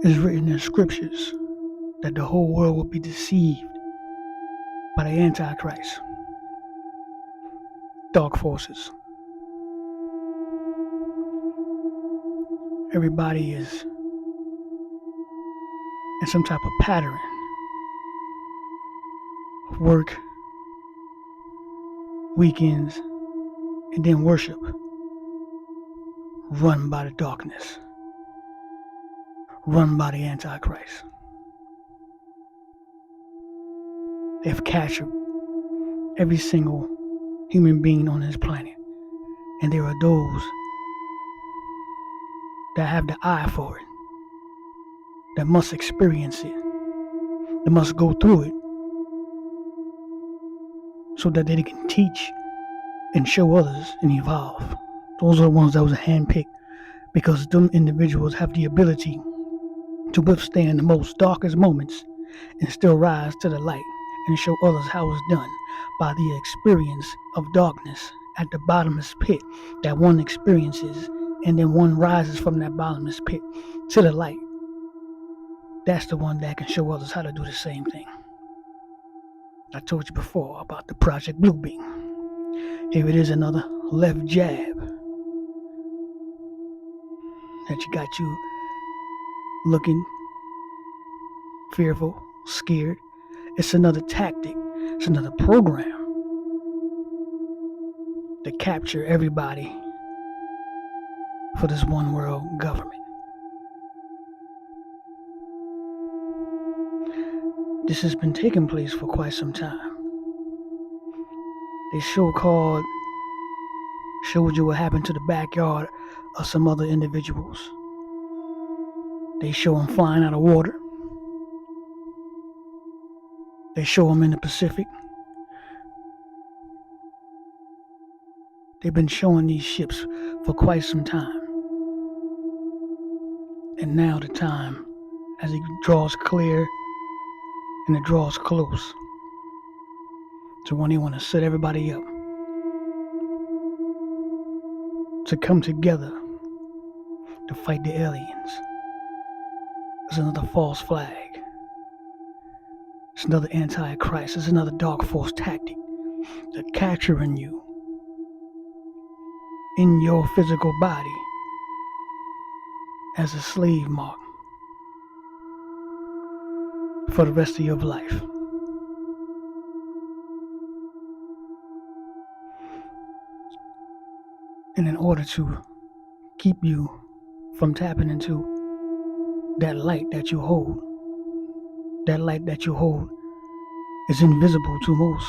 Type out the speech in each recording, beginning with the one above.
It's written in scriptures that the whole world will be deceived by the Antichrist, dark forces. Everybody is in some type of pattern of work, weekends, and then worship, run by the darkness, run by the Antichrist. They've captured every single human being on this planet, and there are those that have the eye for it, that must experience it, that must go through it, so that they can teach and show others and evolve. Those are the ones that was handpicked, because them individuals have the ability to withstand the most darkest moments and still rise to the light and show others how it's done by the experience of darkness at the bottomless pit that one experiences, and then one rises from that bottomless pit to the light. That's the one that can show others how to do the same thing. I told you before about the Project Bluebeam. Here it is, another left jab that got you looking fearful, scared. It's another tactic. It's another program to capture everybody for this one world government. This has been taking place for quite some time. They showed you what happened to the backyard of some other individuals. They show them flying out of water. They show them in the Pacific. They've been showing these ships for quite some time. And now the time, as it draws clear and it draws close, to when they want to set everybody up to come together to fight the aliens. It's another false flag. It's another antichrist. It's another dark force tactic. They're capturing you in your physical body as a slave mark for the rest of your life. And in order to keep you from tapping into that light that you hold, that light that you hold is invisible to most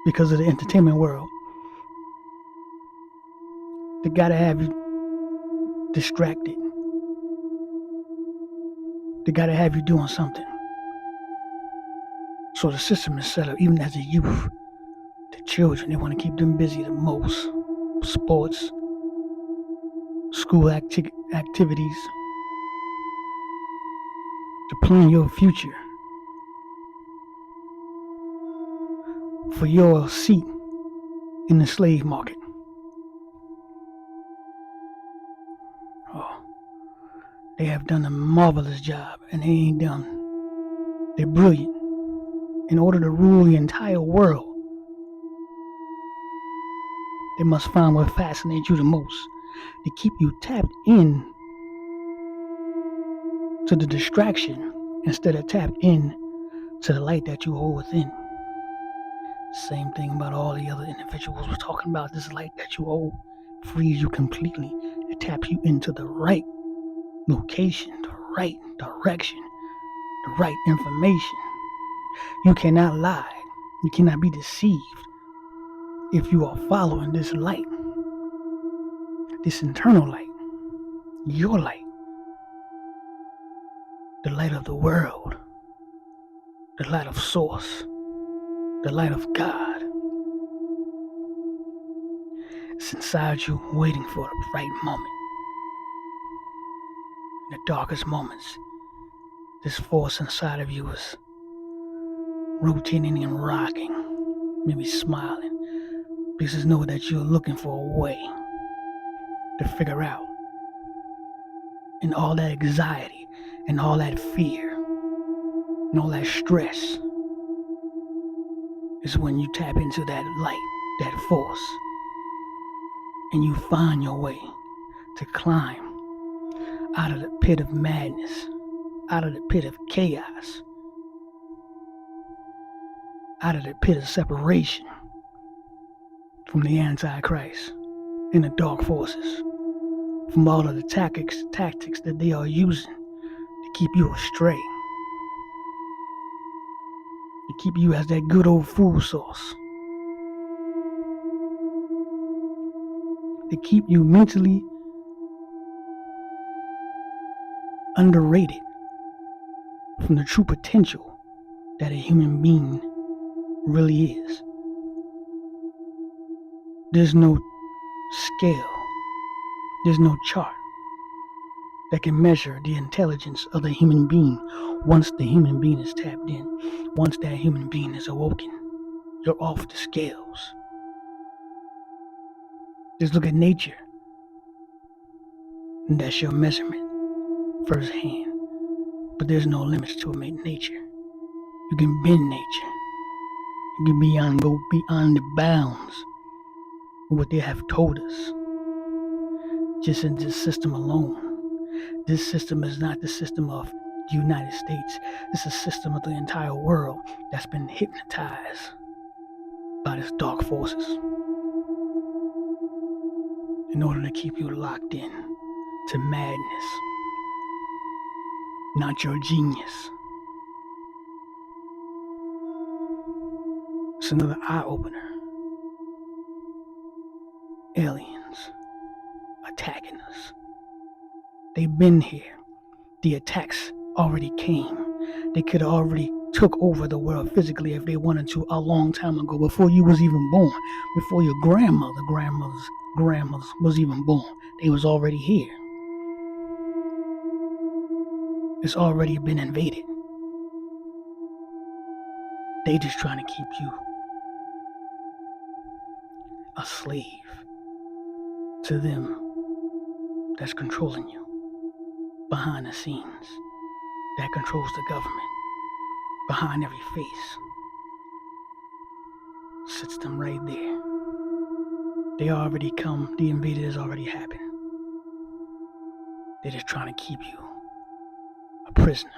because of the entertainment world. They gotta have you distracted. They gotta have you doing something. So the system is set up, even as a youth, the children, they want to keep them busy the most. Sports, school activities, to plan your future for your seat in the slave market. Oh, they have done a marvelous job, and they ain't done. They're brilliant. In order to rule the entire world, they must find what fascinates you the most to keep you tapped in to the distraction instead of tapped in to the light that you hold within. Same thing about all the other individuals we're talking about. This light that you hold frees you completely. It taps you into the right location, the right direction, the right information. You cannot lie. You cannot be deceived if you are following this light, this internal light, your light, the light of the world, the light of source, the light of God. It's inside you, waiting for the right moment. In the darkest moments, this force inside of you is rotating and rocking, maybe smiling, because know that you're looking for a way to figure out. And all that anxiety and all that fear and all that stress is when you tap into that light, that force, and you find your way to climb out of the pit of madness, out of the pit of chaos, out of the pit of separation from the Antichrist and the dark forces, from all of the tactics that they are using to keep you astray, to keep you as that good old food source, to keep you mentally underrated from the true potential that a human being really is. There's no scale, there's no chart that can measure the intelligence of the human being once the human being is tapped in. Once that human being is awoken, you're off the scales. Just look at nature, and that's your measurement firsthand. But there's no limits to nature. You can bend nature. You can go beyond the bounds of what they have told us. Just in this system alone. This system is not the system of the United States. It's a system of the entire world that's been hypnotized by these dark forces in order to keep you locked in to madness, not your genius. It's another eye-opener. Aliens attacking us. They've been here. The attacks already came. They could have already took over the world physically if they wanted to a long time ago, before you was even born, before your grandmothers was even born. They was already here. It's already been invaded. They just trying to keep you a slave to them that's controlling you behind the scenes, that controls the government. Behind every face sits them right there. They already come. The invasion has already happened. They're just trying to keep you a prisoner.